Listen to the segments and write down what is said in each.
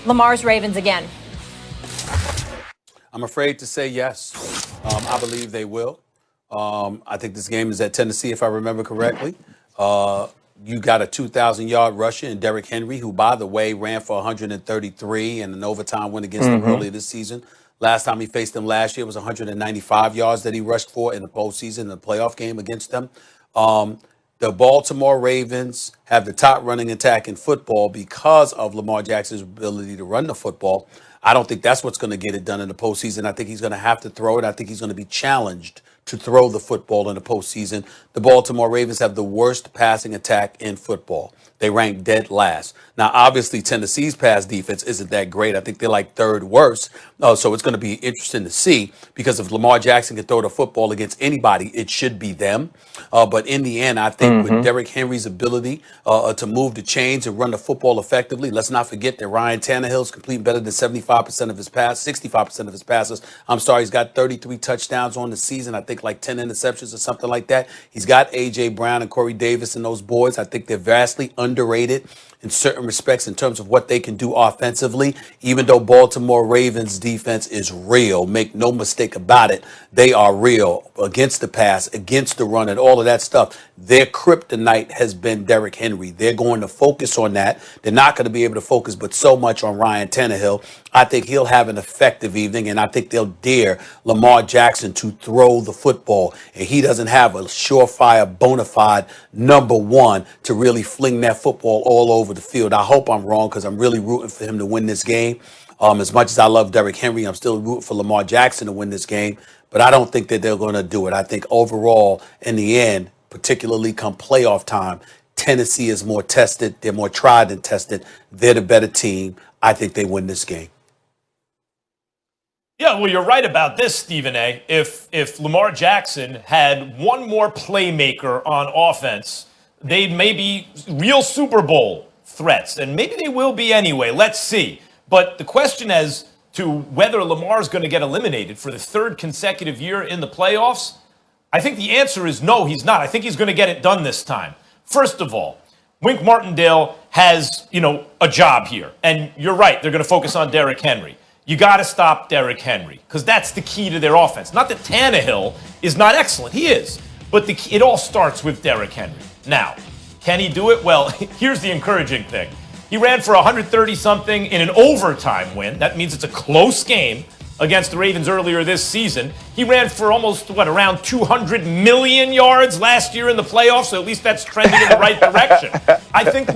Lamar's Ravens again? I'm afraid to say yes. I believe they will. I think this game is at Tennessee, if I remember correctly. You got a 2,000-yard rusher in Derrick Henry, who, by the way, ran for 133 and an overtime win against them earlier this season. Last time he faced them last year was 195 yards that he rushed for in the postseason, in the playoff game against them. The Baltimore Ravens have the top running attack in football because of Lamar Jackson's ability to run the football. I don't think that's what's going to get it done in the postseason. I think he's going to have to throw it. I think he's going to be challenged to throw the football in the postseason. The Baltimore Ravens have the worst passing attack in football. They rank dead last. Now, obviously, Tennessee's pass defense isn't that great. I think they're like third worst. So it's going to be interesting to see, because if Lamar Jackson can throw the football against anybody, it should be them. But in the end, I think with Derrick Henry's ability to move the chains and run the football effectively, let's not forget that Ryan Tannehill's completing better than 65% of his passes, 65% of his passes. He's got 33 touchdowns on the season. I think like 10 interceptions or something like that. He's got A.J. Brown and Corey Davis and those boys. I think they're vastly underrated in certain respects in terms of what they can do offensively, even though Baltimore Ravens defense is real. Make no mistake about it. They are real against the pass, against the run, and all of that stuff. Their kryptonite has been Derrick Henry. They're going to focus on that. They're not going to be able to focus but so much on Ryan Tannehill. I think he'll have an effective evening, and I think they'll dare Lamar Jackson to throw the football. And he doesn't have a surefire, bona fide number one to really fling that football all over the field. I hope I'm wrong, because I'm really rooting for him to win this game. As much as I love Derrick Henry, I'm still rooting for Lamar Jackson to win this game. But I don't think that they're going to do it. I think overall, in the end, particularly come playoff time, Tennessee is more tested. They're more tried and tested. They're the better team. I think they win this game. Yeah, well, you're right about this, Stephen A. If Lamar Jackson had one more playmaker on offense, they'd maybe real Super Bowl threats, and maybe they will be anyway. Let's see. But the question as to whether Lamar's going to get eliminated for the third consecutive year in the playoffs, I think the answer is no, he's not. I think he's going to get it done this time. First of all, Wink Martindale has, a job here. And you're right, they're going to focus on Derrick Henry. You got to stop Derrick Henry, because that's the key to their offense. Not that Tannehill is not excellent. He is. But it all starts with Derrick Henry. Now, can he do it? Well, here's the encouraging thing. He ran for 130-something in an overtime win. That means it's a close game against the Ravens earlier this season. He ran for almost, around 200 million yards last year in the playoffs, so at least that's trending in the right direction. I think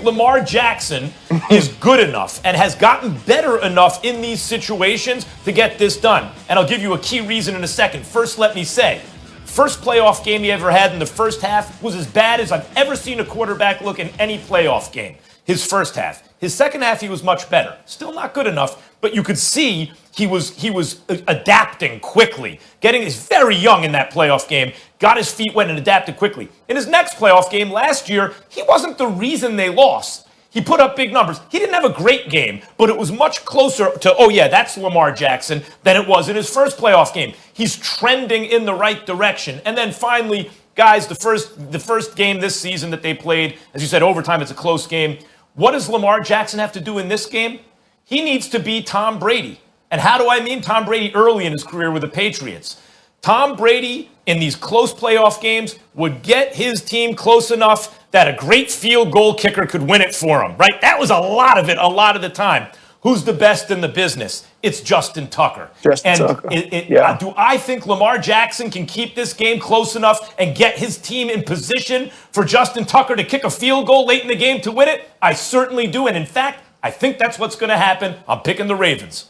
Lamar Jackson is good enough and has gotten better enough in these situations to get this done. And I'll give you a key reason in a second. First, let me say, first playoff game he ever had in the first half was as bad as I've ever seen a quarterback look in any playoff game. His first half. His second half, he was much better. Still not good enough, but you could see he was adapting quickly. He's very young in that playoff game, got his feet wet and adapted quickly. In his next playoff game last year, he wasn't the reason they lost. He put up big numbers. He didn't have a great game, but it was much closer to, oh yeah, that's Lamar Jackson, than it was in his first playoff game. He's trending in the right direction. And then finally, guys, the first game this season that they played, as you said, overtime, it's a close game. What does Lamar Jackson have to do in this game? He needs to be Tom Brady. And how do I mean Tom Brady early in his career with the Patriots? Tom Brady, in these close playoff games, would get his team close enough that a great field goal kicker could win it for him, right? That was a lot of the time. Who's the best in the business? It's Justin Tucker. Do I think Lamar Jackson can keep this game close enough and get his team in position for Justin Tucker to kick a field goal late in the game to win it? I certainly do. And in fact, I think that's what's going to happen. I'm picking the Ravens.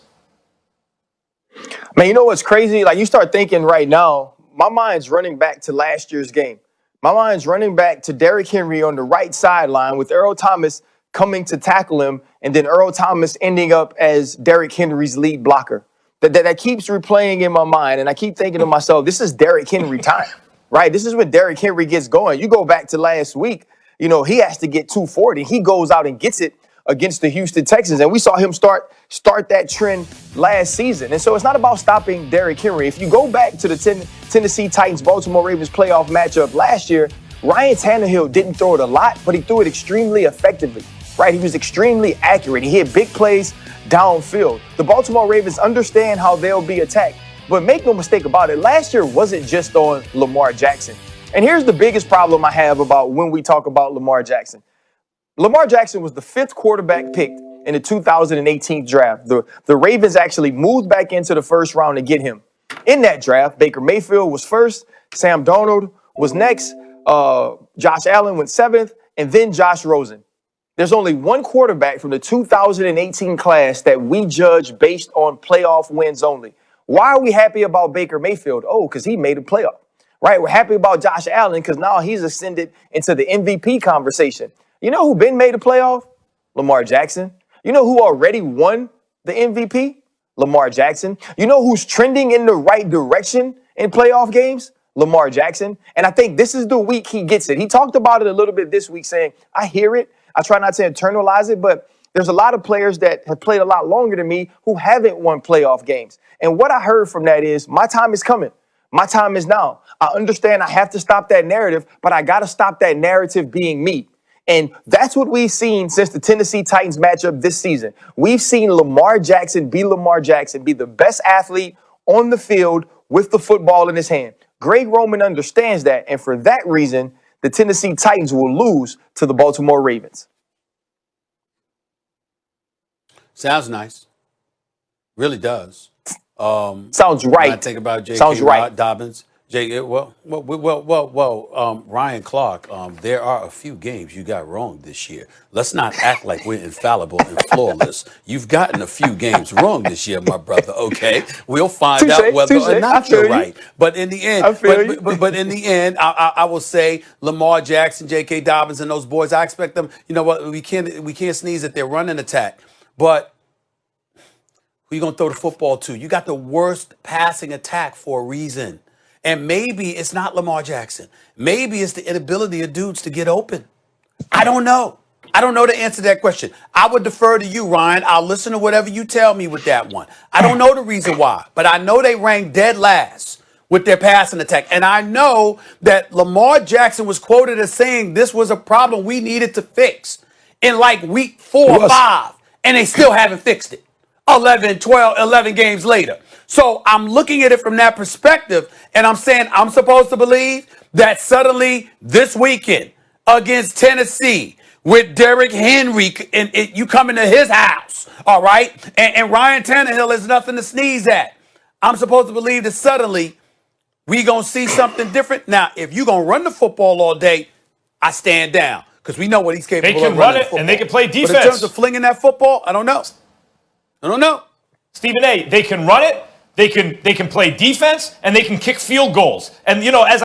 Man, you know what's crazy? Like, you start thinking right now, my mind's running back to last year's game. My mind's running back to Derrick Henry on the right sideline with Earl Thomas coming to tackle him, and then Earl Thomas ending up as Derrick Henry's lead blocker. That keeps replaying in my mind, and I keep thinking to myself, this is Derrick Henry time, right? This is when Derrick Henry gets going. You go back to last week, he has to get 240. He goes out and gets it against the Houston Texans, and we saw him start that trend last season. And so it's not about stopping Derrick Henry. If you go back to the Tennessee Titans-Baltimore Ravens playoff matchup last year, Ryan Tannehill didn't throw it a lot, but he threw it extremely effectively. right? He was extremely accurate. He hit big plays downfield. The Baltimore Ravens understand how they'll be attacked. But make no mistake about it, last year wasn't just on Lamar Jackson. And here's the biggest problem I have about when we talk about Lamar Jackson. Lamar Jackson was the 5th quarterback picked in the 2018 draft. The Ravens actually moved back into the first round to get him. In that draft, Baker Mayfield was first, Sam Darnold was next, Josh Allen went 7th, and then Josh Rosen. There's only one quarterback from the 2018 class that we judge based on playoff wins only. Why are we happy about Baker Mayfield? Oh, because he made a playoff, right? We're happy about Josh Allen because now he's ascended into the MVP conversation. You know who been made a playoff? Lamar Jackson. You know who already won the MVP? Lamar Jackson. You know who's trending in the right direction in playoff games? Lamar Jackson. And I think this is the week he gets it. He talked about it a little bit this week saying, I hear it. I try not to internalize it, but there's a lot of players that have played a lot longer than me who haven't won playoff games. And what I heard from that is my time is coming. My time is now. I understand I have to stop that narrative, but I got to stop that narrative being me. And that's what we've seen since the Tennessee Titans matchup this season. We've seen Lamar Jackson, be the best athlete on the field with the football in his hand. Greg Roman understands that. And for that reason, the Tennessee Titans will lose to the Baltimore Ravens. Sounds nice. Really does. Sounds right. When I think about J.K. Sounds right. Dobbins. Ryan Clark, there are a few games you got wrong this year. Let's not act like we're infallible and flawless. You've gotten a few games wrong this year, my brother, okay? We'll find out whether or not you're right. But in the end, but in the end, I will say Lamar Jackson, J.K. Dobbins, and those boys, I expect them, you know what, we can't sneeze at their running attack. But who you going to throw the football to? You got the worst passing attack for a reason. And maybe it's not Lamar Jackson. Maybe it's the inability of dudes to get open. I don't know. I don't know the answer to that question. I would defer to you, Ryan. I'll listen to whatever you tell me with that one. I don't know the reason why, but I know they ranked dead last with their passing attack. And I know that Lamar Jackson was quoted as saying this was a problem we needed to fix in like week 4 or 5, and they still haven't fixed it. 11 games later. So I'm looking at it from that perspective, and I'm saying I'm supposed to believe that suddenly this weekend against Tennessee with Derrick Henry, and you come into his house, all right, and Ryan Tannehill is nothing to sneeze at. I'm supposed to believe that suddenly we going to see something different. Now, if you're going to run the football all day, I stand down because we know what he's capable of. They can run it, and they can play defense. But in terms of flinging that football, I don't know. Stephen A., they can run it, they can play defense, and they can kick field goals. And, you know, as